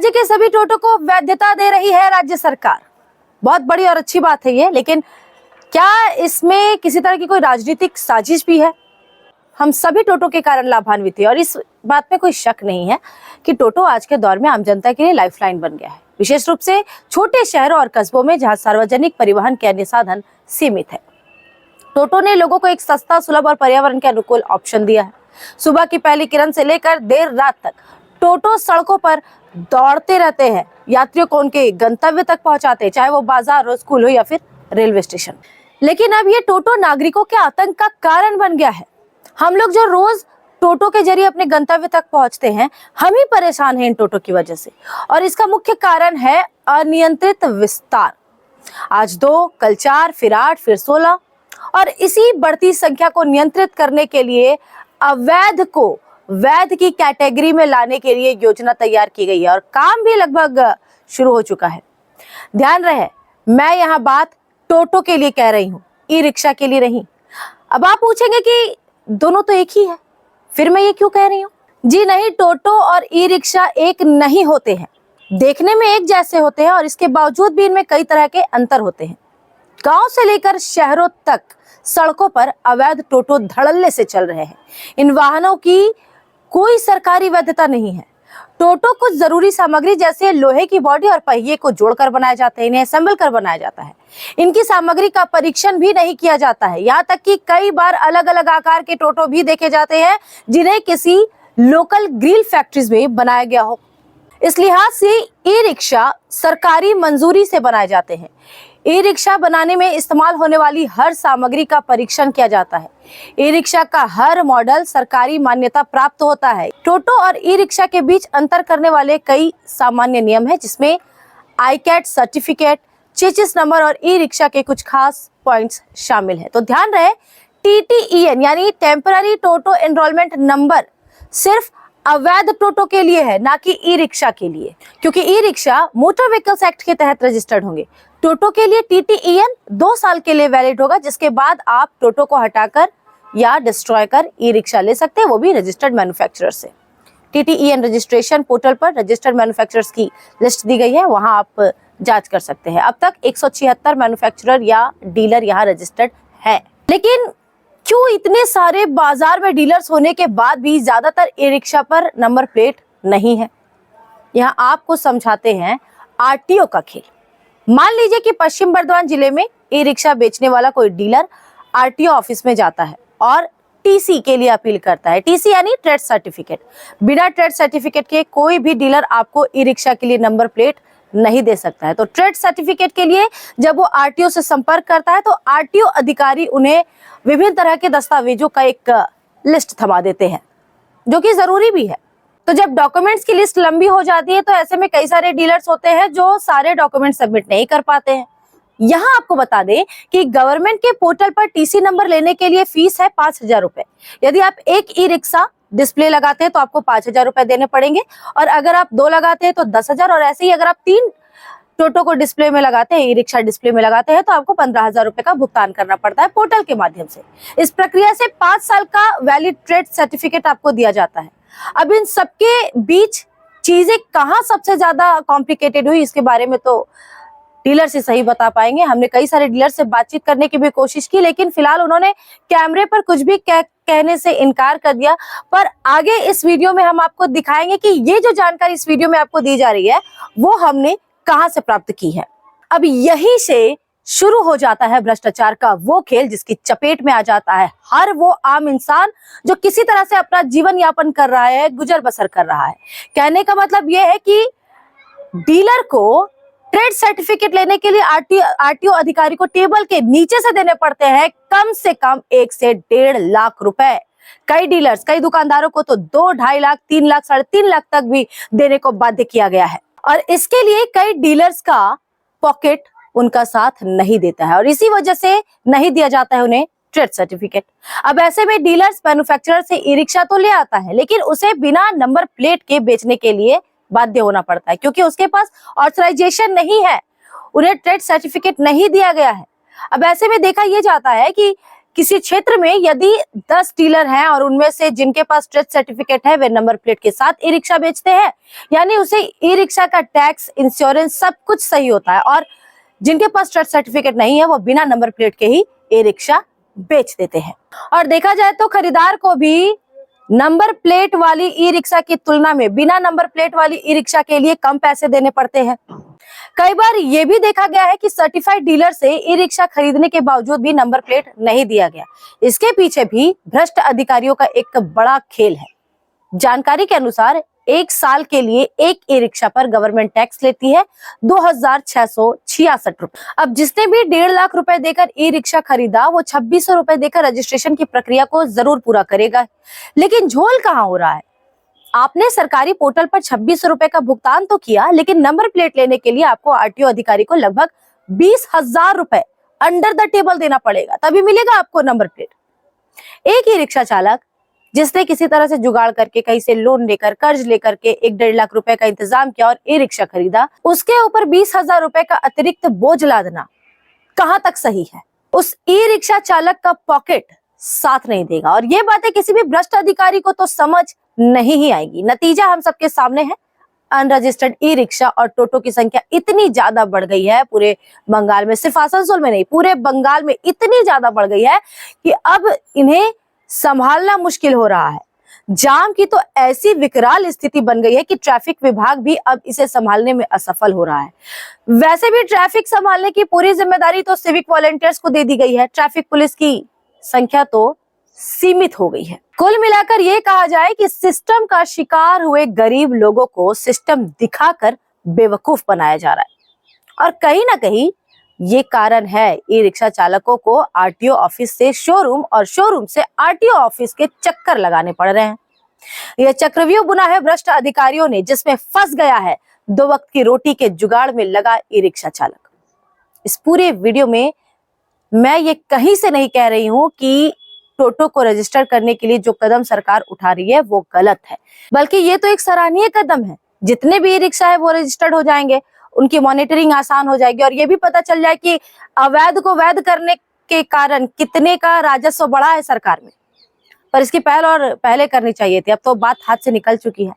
राज्य के सभी टोटो को वैधता दे रही है राज्य सरकार। बहुत बड़ी और अच्छी बात है ये, लेकिन क्या इसमें किसी तरह की कोई राजनीतिक साजिश भी है? हम सभी टोटो के कारण लाभान्वित हैं और इस बात में कोई शक नहीं है कि टोटो आज के दौर में आम जनता के लिए लाइफलाइन बन गया है, विशेष रूप से छोटे शहरों और कस्बों में जहां सार्वजनिक परिवहन के अन्य साधन सीमित है। टोटो ने लोगों को एक सस्ता, सुलभ और पर्यावरण के अनुकूल ऑप्शन दिया है। सुबह की पहली किरण से लेकर देर रात तक टोटो सड़कों पर दौड़ते रहते हैं, यात्रियों को उनके गंतव्य तक पहुंचाते हैं, चाहे वो बाजार हो, स्कूल हो या फिर रेलवे स्टेशन। लेकिन अब ये टोटो नागरिकों के आतंक का कारण बन गया है। हम लोग जो रोज टोटो के जरिए अपने गंतव्य तक पहुंचते हैं, हम ही परेशान हैं इन टोटो की वजह से, और इसका मुख्य कारण है अनियंत्रित विस्तार। आज 2, कल 4, फिर 8, फिर 16, और इसी बढ़ती संख्या को नियंत्रित करने के लिए अवैध को वैध की कैटेगरी में लाने के लिए योजना तैयार की गई है और काम भी लगभग शुरू हो चुका है। ध्यान रहे, मैं यहाँ बात टोटो के लिए कह रही हूँ, ई रिक्शा के लिए नहीं। अब आप पूछेंगे कि दोनों तो एक ही है, फिर मैं ये क्यों कह रही हूँ? जी नहीं, टोटो और ई रिक्शा एक नहीं होते हैं। देखने में एक जैसे होते हैं और इसके बावजूद भी इनमें कई तरह के अंतर होते हैं। गांव से लेकर शहरों तक सड़कों पर अवैध टोटो धड़ल्ले से चल रहे हैं। इन वाहनों की कोई सरकारी वैधता नहीं है। टोटो कुछ जरूरी सामग्री जैसे लोहे की बॉडी और पहिए को जोड़कर बनाए जाते हैं, इन्हें असेंबल कर बनाया जाता है। इनकी सामग्री का परीक्षण भी नहीं किया जाता है। यहाँ तक कि कई बार अलग अलग आकार के टोटो भी देखे जाते हैं जिन्हें किसी लोकल ग्रिल फैक्ट्रीज में बनाया गया हो। इस लिहाज से ई रिक्शा सरकारी मंजूरी से बनाए जाते हैं। ई रिक्शा बनाने में इस्तेमाल होने वाली हर सामग्री का परीक्षण किया जाता है। ई रिक्शा का हर मॉडल सरकारी मान्यता प्राप्त होता है। टोटो और ई रिक्शा के बीच अंतर करने वाले कई सामान्य नियम हैं, जिसमें आईकैट सर्टिफिकेट, चेसिस नंबर और ई रिक्शा के कुछ खास पॉइंट्स शामिल है। तो ध्यान रहे, TTEN यानी टेम्पररी टोटो एनरोलमेंट नंबर सिर्फ अवैध टोटो के लिए है, ना कि ई रिक्शा के लिए, क्योंकि e rickshaw motor vehicles act के तहत रजिस्टर्ड होंगे। टोटो के लिए TTEN 2 साल के लिए वैलिड होगा, जिसके बाद आप टोटो को हटाकर या डिस्ट्रॉय कर ई रिक्शा ले सकते हैं, वो भी रजिस्टर्ड मैन्युफैक्चरर से। TTEN रजिस्ट्रेशन पोर्टल पर रजिस्टर्ड मैन्युफैक्चरर्स की लिस्ट दी गई है, वहां आप जांच कर सकते हैं। अब तक 176 मैन्युफैक्चरर या डीलर यहाँ रजिस्टर्ड है। लेकिन क्यों इतने सारे बाजार में डीलर्स होने के बाद भी ज्यादातर ई रिक्शा पर नंबर प्लेट नहीं है? यहाँ आपको समझाते हैं RTO का खेल। मान लीजिए कि पश्चिम बर्धमान जिले में ई रिक्शा बेचने वाला कोई डीलर RTO ऑफिस में जाता है और TC के लिए अपील करता है। TC यानी ट्रेड सर्टिफिकेट। बिना ट्रेड सर्टिफिकेट के कोई भी डीलर आपको ई रिक्शा के लिए नंबर प्लेट नहीं दे सकता है। तो ट्रेड सर्टिफिकेट के लिए जब वो RTO से संपर्क करता है तो RTO अधिकारी उन्हें विभिन्न तरह के दस्तावेजों का एक लिस्ट थमा देते हैं, जो कि जरूरी भी है। तो जब डॉक्यूमेंट्स की लिस्ट लंबी हो जाती है तो ऐसे में कई सारे डीलर्स होते हैं जो सारे डॉक्यूमेंट सबमिट नहीं कर पाते हैं। यहाँ आपको बता दें कि गवर्नमेंट के पोर्टल पर TC नंबर लेने के लिए फीस है 5,000 रुपए। यदि आप एक ई रिक्शा डिस्प्ले लगाते हैं तो आपको 5,000 रुपए देने पड़ेंगे, और अगर आप 2 लगाते हैं तो 10,000, और ऐसे ही अगर आप 3 टोटो को डिस्प्ले में लगाते हैं, ई रिक्शा डिस्प्ले में लगाते हैं, तो आपको 15,000 रुपए का भुगतान करना पड़ता है पोर्टल के माध्यम से। इस प्रक्रिया से 5 साल का वैलिड ट्रेड सर्टिफिकेट आपको दिया जाता है। अब इन सबके बीच चीजें कहाँ सबसे ज्यादा कॉम्प्लिकेटेड हुई, इसके बारे में तो डीलर से सही बता पाएंगे। हमने कई सारे डीलर से बातचीत करने की भी कोशिश की, लेकिन फिलहाल उन्होंने कैमरे पर कुछ भी कहने से इनकार कर दिया। पर आगे इस वीडियो में हम आपको दिखाएंगे कि ये जो जानकारी इस वीडियो में आपको दी जा रही है वो हमने कहां से प्राप्त की है। अब यहीं से शुरू हो जाता है भ्रष्टाचार का वो खेल जिसकी चपेट में आ जाता है हर वो आम इंसान जो किसी तरह से अपना जीवन यापन कर रहा है, गुजर बसर कर रहा है। कहने का मतलब यह है कि डीलर को ट्रेड सर्टिफिकेट लेने के लिए RTO अधिकारी को टेबल के नीचे से देने पड़ते हैं कम से कम 1 से 1.5 लाख रुपए। कई डीलर्स, कई दुकानदारों को तो 2, 2.5 लाख, 3 लाख, 3.5 लाख तक भी देने को बाध्य किया गया है, और इसके लिए कई डीलर्स का पॉकेट उनका साथ नहीं देता है, और इसी वजह से नहीं दिया जाता है उन्हें ट्रेड सर्टिफिकेट। अब ऐसे में डीलर्स मैन्युफैक्चरर से ई रिक्शा तो ले आता है, लेकिन उसे बिना नंबर प्लेट के बेचने के लिए बाध्य होना पड़ता है, क्योंकि उसके पास ऑथराइजेशन नहीं है, उन्हें ट्रेड सर्टिफिकेट नहीं दिया गया है। अब ऐसे में देखा यह जाता है कि किसी क्षेत्र में यदि 10 डीलर हैं और उनमें से जिनके पास ट्रेड सर्टिफिकेट है वे नंबर प्लेट के साथ ई रिक्शा बेचते हैं, यानी उसे ई रिक्शा का टैक्स, इंश्योरेंस सब कुछ सही होता है, और जिनके पास ट्रेड सर्टिफिकेट नहीं है वो बिना नंबर प्लेट के ही ई रिक्शा बेच देते हैं। और देखा जाए तो खरीदार को भी नंबर प्लेट वाली ई रिक्शा की तुलना में बिना नंबर प्लेट वाली ई रिक्शा के लिए कम पैसे देने पड़ते हैं। कई बार ये भी देखा गया है कि सर्टिफाइड डीलर से ई रिक्शा खरीदने के बावजूद भी नंबर प्लेट नहीं दिया गया। इसके पीछे भी भ्रष्ट अधिकारियों का एक बड़ा खेल है। जानकारी के अनुसार 1 साल के लिए एक ई रिक्शा पर गवर्नमेंट टैक्स लेती है 2,666 रुपए। अब जिसने भी 1.5 लाख रुपए देकर ई रिक्शा खरीदा वो 2,600 रुपए देकर रजिस्ट्रेशन की प्रक्रिया को जरूर पूरा करेगा। लेकिन झोल कहाँ हो रहा है? आपने सरकारी पोर्टल पर 2,600 रुपए का भुगतान तो किया, लेकिन नंबर प्लेट लेने के लिए आपको आरटीओ अधिकारी को लगभग 20,000 रुपए अंडर द टेबल देना पड़ेगा, तभी मिलेगा आपको नंबर प्लेट। एक ही रिक्शा चालक जिसने किसी तरह से जुगाड़ करके कहीं से लोन लेकर, कर्ज लेकर के 1-1.5 लाख रुपए का इंतजाम किया और ई रिक्शा खरीदा, उसके ऊपर 20,000 रुपए का अतिरिक्त बोझ लादना कहां तक सही है? उस ई रिक्शा चालक का पॉकेट साथ नहीं देगा, और ये बातें किसी भी भ्रष्ट अधिकारी को तो समझ नहीं ही आएगी। नतीजा हम सबके सामने है। अनरजिस्टर्ड ई रिक्शा और टोटो की संख्या इतनी ज्यादा बढ़ गई है पूरे बंगाल में, सिर्फ आसनसोल में नहीं, पूरे बंगाल में इतनी ज्यादा बढ़ गई है कि अब इन्हें संभालना मुश्किल हो रहा है। जाम की तो ऐसी विकराल स्थिति बन गई है कि ट्रैफिक विभाग भी अब इसे संभालने में असफल हो रहा है। वैसे भी ट्रैफिक संभालने की पूरी जिम्मेदारी तो सिविक वॉलंटियर्स को दे दी गई है। ट्रैफिक पुलिस की संख्या तो सीमित हो गई है। कुल मिलाकर ये कहा जाए कि सिस्टम का शिकार हुए गरीब लोगों को सिस्टम दिखाकर बेवकूफ बनाया जा रहा है, और कहीं ना कहीं ये कारण है ई रिक्शा चालकों को आरटीओ ऑफिस से शोरूम और शोरूम से आरटीओ ऑफिस के चक्कर लगाने पड़ रहे हैं। यह चक्रव्यूह बुना है भ्रष्ट अधिकारियों ने, जिसमें फंस गया है 2 वक्त की रोटी के जुगाड़ में लगा ई रिक्शा चालक। इस पूरे वीडियो में मैं ये कहीं से नहीं कह रही हूं कि टोटो को रजिस्टर करने के लिए जो कदम सरकार उठा रही है वो गलत है, बल्कि ये तो एक सराहनीय कदम है। जितने भी ई रिक्शा है वो रजिस्टर्ड हो जाएंगे, उनकी मॉनिटरिंग आसान हो जाएगी, और ये भी पता चल जाए कि अवैध को वैध करने के कारण कितने का राजस्व बढ़ा है सरकार में। पर इसकी पहले करनी चाहिए थी, अब तो बात हाथ से निकल चुकी है।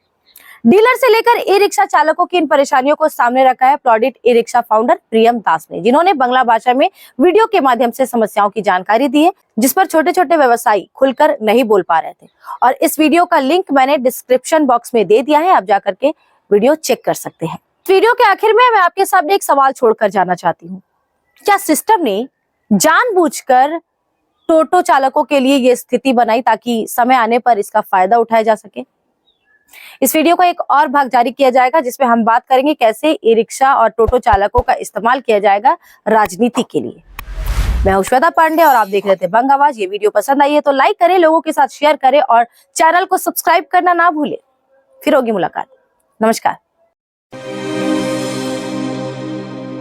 डीलर से लेकर ई रिक्शा चालकों की इन परेशानियों को सामने रखा है प्लॉडिट ई रिक्शा फाउंडर प्रियम दास ने, जिन्होंने बांग्ला भाषा में वीडियो के माध्यम से समस्याओं की जानकारी दी है, जिस पर छोटे छोटे व्यवसायी खुलकर नहीं बोल पा रहे थे। और इस वीडियो का लिंक मैंने डिस्क्रिप्शन बॉक्स में दे दिया है, आप जाकर के वीडियो चेक कर सकते हैं। वीडियो के आखिर में मैं आपके सामने एक सवाल छोड़कर जाना चाहती हूँ। क्या सिस्टम ने जानबूझकर टोटो चालकों के लिए ये स्थिति बनाई ताकि समय आने पर इसका फायदा उठाया जा सके? इस वीडियो का एक और भाग जारी किया जाएगा, जिसमें हम बात करेंगे कैसे ई रिक्शा और टोटो चालकों का इस्तेमाल किया जाएगा राजनीति के लिए। मैं हूं श्वेता पांडे और आप देख रहे थे बंग आवाज। ये वीडियो पसंद आई है तो लाइक करें, लोगों के साथ शेयर करें और चैनल को सब्सक्राइब करना ना भूलें। फिर होगी मुलाकात। नमस्कार।